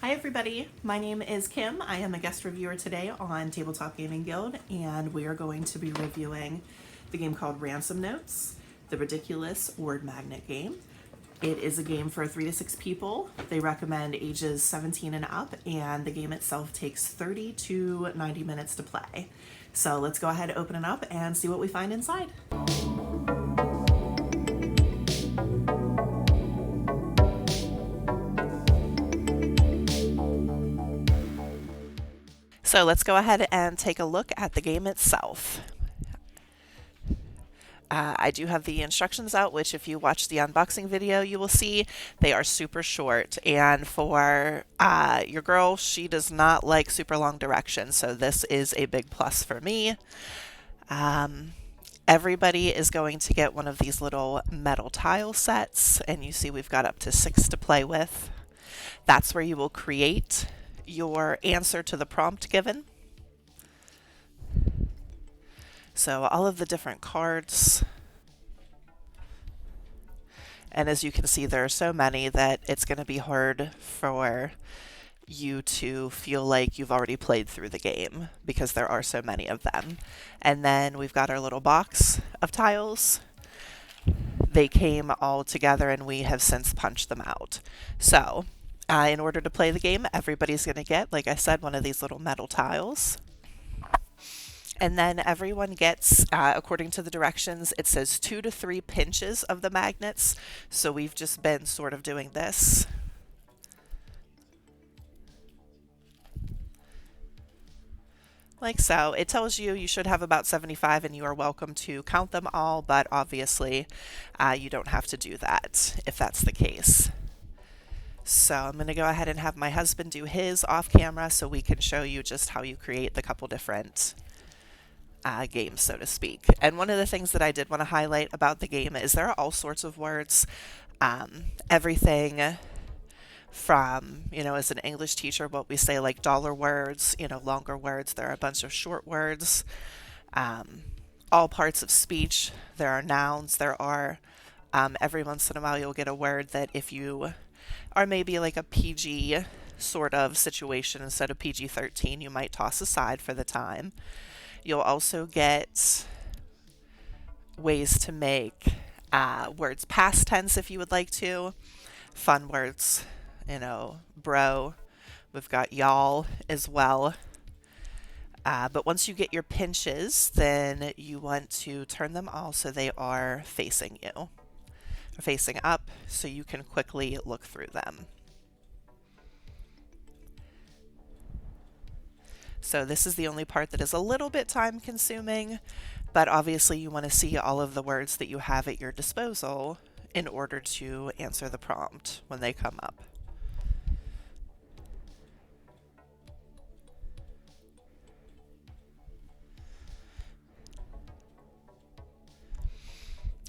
Hi everybody, my name is Kim. I am a guest reviewer today on Tabletop Gaming Guild, and we are going to be reviewing the game called Ransom Notes, the ridiculous word magnet game. It is a game for 3 to 6 people. They recommend ages 17 and up, and the game itself takes 30 to 90 minutes to play. So let's go ahead, open it up, and see what we find inside. So let's go ahead and take a look at the game itself. I do have the instructions out, which if you watch the unboxing video, you will see they are super short. And for your girl, she does not like super long directions, so this is a big plus for me. Everybody is going to get one of these little metal tile sets, and you see we've got up to 6 to play with. That's where you will create your answer to the prompt given. So all of the different cards, and as you can see there are so many that it's going to be hard for you to feel like you've already played through the game because there are so many of them. And then we've got our little box of tiles. They came all together and we have since punched them out. So in order to play the game, everybody's going to get, like I said, one of these little metal tiles. And then everyone gets, according to the directions, it says 2 to 3 pinches of the magnets. So we've just been sort of doing this. Like so. It tells you you should have about 75 and you are welcome to count them all, but obviously you don't have to do that if that's the case. So I'm going to go ahead and have my husband do his off camera so we can show you just how you create the couple different games, so to speak. And one of the things that I did want to highlight about the game is there are all sorts of words. Everything from, as an English teacher, what we say like dollar words, longer words. There are a bunch of short words. All parts of speech. There are nouns. There are, every once in a while you'll get a word that if you are maybe like a PG sort of situation instead of PG-13, you might toss aside for the time. You'll also get ways to make words past tense if you would like to. Fun words, bro. We've got y'all as well. But once you get your pinches, then you want to turn them all so they are facing you. Facing up so you can quickly look through them. So this is the only part that is a little bit time consuming, but obviously you want to see all of the words that you have at your disposal in order to answer the prompt when they come up.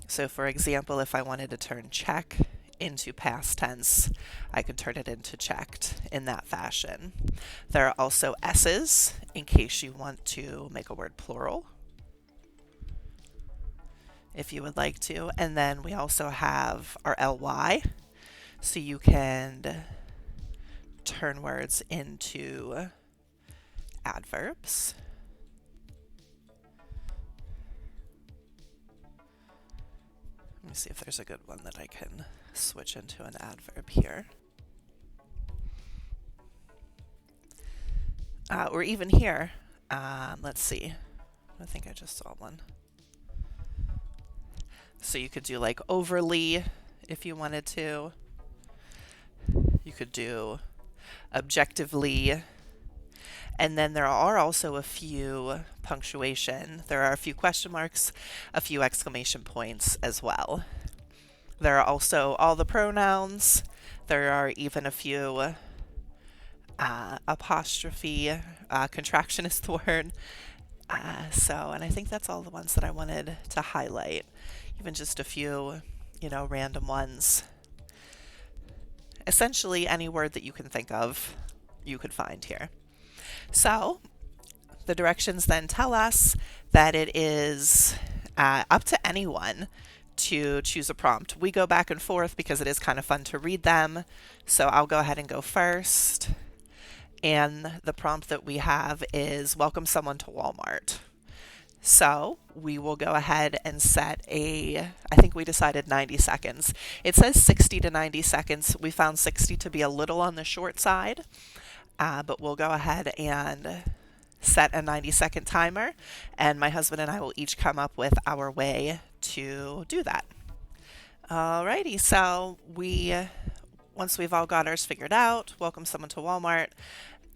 So for example, if I wanted to turn check into past tense, I could turn it into checked in that fashion. There are also S's in case you want to make a word plural, if you would like to. And then we also have our ly, so you can turn words into adverbs. Let me see if there's a good one that I can switch into an adverb here. Or even here, let's see. I think I just saw one. So you could do like overly if you wanted to. You could do objectively. And then there are also a few punctuation. There are a few question marks, a few exclamation points as well. There are also all the pronouns. There are even a few apostrophe, contraction is the word. And I think that's all the ones that I wanted to highlight. Even just a few, random ones. Essentially any word that you can think of, you could find here. So the directions then tell us that it is up to anyone to choose a prompt. We go back and forth because it is kind of fun to read them. So I'll go ahead and go first. And the prompt that we have is welcome someone to Walmart. So we will go ahead and set I think we decided 90 seconds. It says 60 to 90 seconds. We found 60 to be a little on the short side, but we'll go ahead and set a 90-second timer, and my husband and I will each come up with our way to do that. Alrighty, so once we've all got ours figured out, welcome someone to Walmart.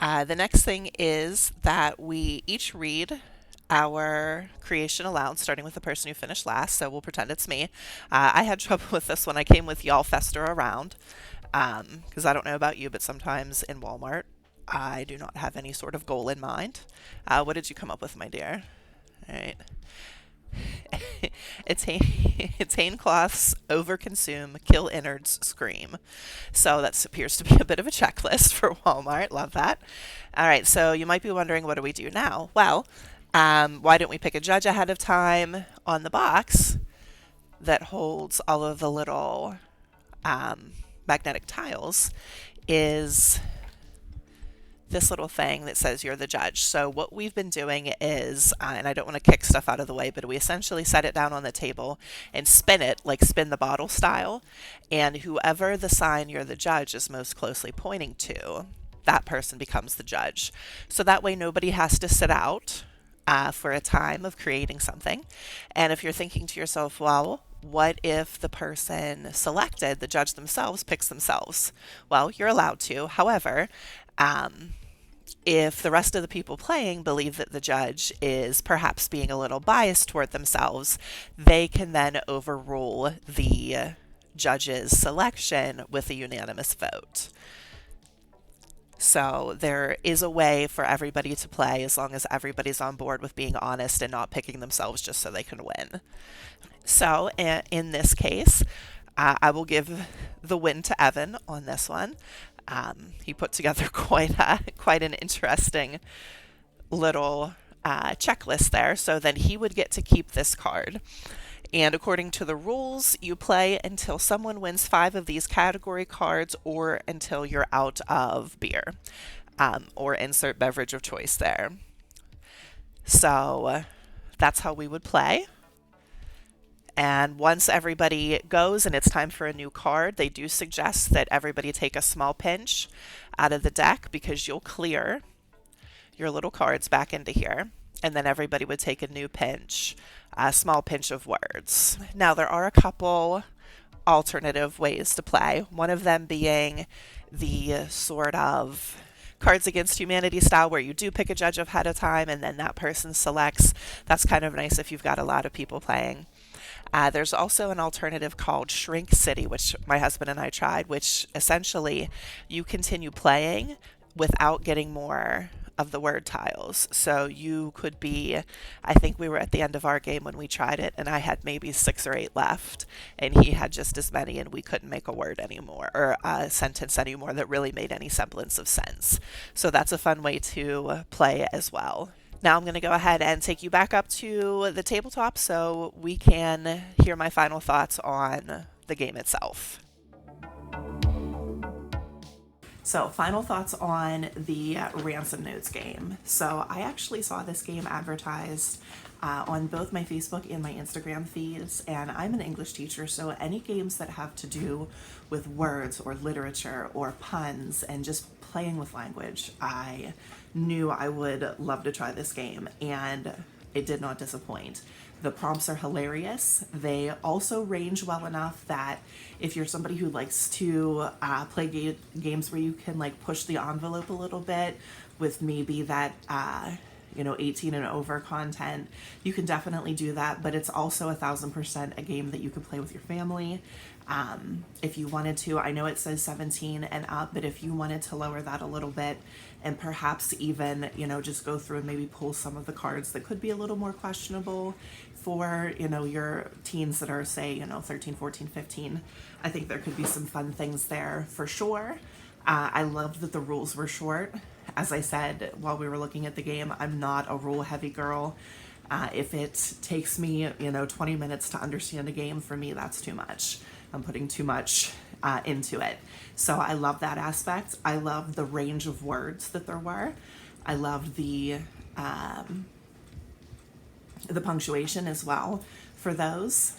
The next thing is that we each read our creation aloud, starting with the person who finished last, so we'll pretend it's me. I had trouble with this one. I came with y'all fester around, because I don't know about you, but sometimes in Walmart, I do not have any sort of goal in mind. What did you come up with, my dear? All right. It's Hain cloths, overconsume, kill innards, scream. So that appears to be a bit of a checklist for Walmart. Love that. All right, so you might be wondering, what do we do now? Well, why didn't we pick a judge ahead of time? On the box that holds all of the little magnetic tiles is this little thing that says you're the judge. So what we've been doing is, and I don't want to kick stuff out of the way, but we essentially set it down on the table and spin it, like spin the bottle style, and whoever the sign you're the judge is most closely pointing to, that person becomes the judge. So that way nobody has to sit out for a time of creating something. And if you're thinking to yourself, well, what if the person selected, the judge themselves, picks themselves? Well, you're allowed to. However, if the rest of the people playing believe that the judge is perhaps being a little biased toward themselves, they can then overrule the judge's selection with a unanimous vote. So there is a way for everybody to play as long as everybody's on board with being honest and not picking themselves just so they can win. So in this case, I will give the win to Evan on this one. He put together quite an interesting little checklist there. So then he would get to keep this card. And according to the rules, you play until someone wins 5 of these category cards or until you're out of beer, or insert beverage of choice there. So that's how we would play. And once everybody goes and it's time for a new card, they do suggest that everybody take a small pinch out of the deck because you'll clear your little cards back into here. And then everybody would take a new pinch, a small pinch of words. Now, there are a couple alternative ways to play, one of them being the sort of Cards Against Humanity style where you do pick a judge ahead of time and then that person selects. That's kind of nice if you've got a lot of people playing. There's also an alternative called Shrink City, which my husband and I tried, which essentially you continue playing without getting more of the word tiles. So you could be, I think we were at the end of our game when we tried it, and I had maybe 6 or 8 left, and he had just as many, and we couldn't make a word anymore, or a sentence anymore that really made any semblance of sense. So that's a fun way to play as well. Now I'm going to go ahead and take you back up to the tabletop so we can hear my final thoughts on the game itself. So, final thoughts on the Ransom Notes game. So, I actually saw this game advertised on both my Facebook and my Instagram feeds, and I'm an English teacher, so any games that have to do with words or literature or puns and just playing with language, I knew I would love to try this game, and it did not disappoint. The prompts are hilarious. They also range well enough that if you're somebody who likes to play games where you can like push the envelope a little bit with maybe that 18 and over content, you can definitely do that. But it's also 1000% a game that you could play with your family. If you wanted to, I know it says 17 and up, but if you wanted to lower that a little bit and perhaps even, just go through and maybe pull some of the cards that could be a little more questionable for, your teens that are, say, 13, 14, 15, I think there could be some fun things there for sure. I loved that the rules were short. As I said while we were looking at the game, I'm not a rule heavy girl. If it takes me, 20 minutes to understand a game, for me, that's too much. I'm putting too much into it. So I love that aspect. I love the range of words that there were. I loved the punctuation as well for those.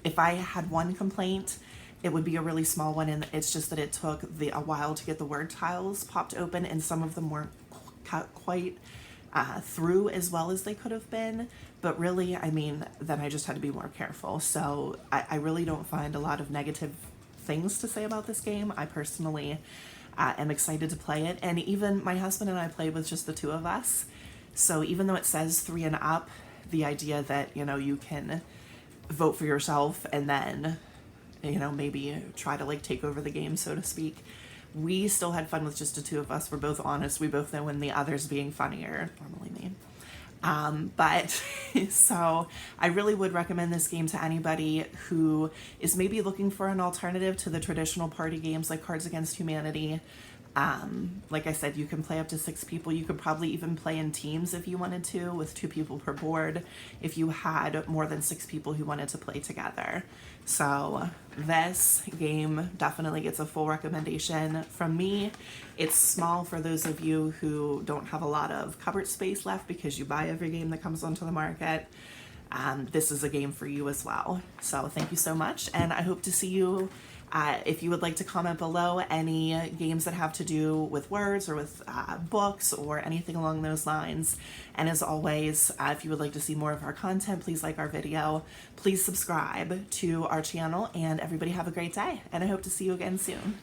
If I had one complaint, it would be a really small one, and it's just that it took a while to get the word tiles popped open, and some of them weren't cut quite through as well as they could have been. But really, I mean, then I just had to be more careful. So I really don't find a lot of negative things to say about this game. I personally am excited to play it, and even my husband and I played with just the two of us. So even though it says 3 and up, the idea that, you know, you can vote for yourself and then, you know, maybe try to like take over the game, so to speak, we still had fun with just the two of us. We're both honest. We both know when the other's being funnier, normally me. But so I really would recommend this game to anybody who is maybe looking for an alternative to the traditional party games like Cards Against Humanity. Like I said, you can play up to 6 people. You could probably even play in teams if you wanted to, with 2 people per board, if you had more than 6 people who wanted to play together. So this game definitely gets a full recommendation from me. It's small for those of you who don't have a lot of cupboard space left because you buy every game that comes onto the market. This is a game for you as well. So thank you so much, and I hope to see you. If you would like to comment below any games that have to do with words or with books or anything along those lines. And as always, if you would like to see more of our content, please like our video. Please subscribe to our channel, and everybody have a great day. And I hope to see you again soon.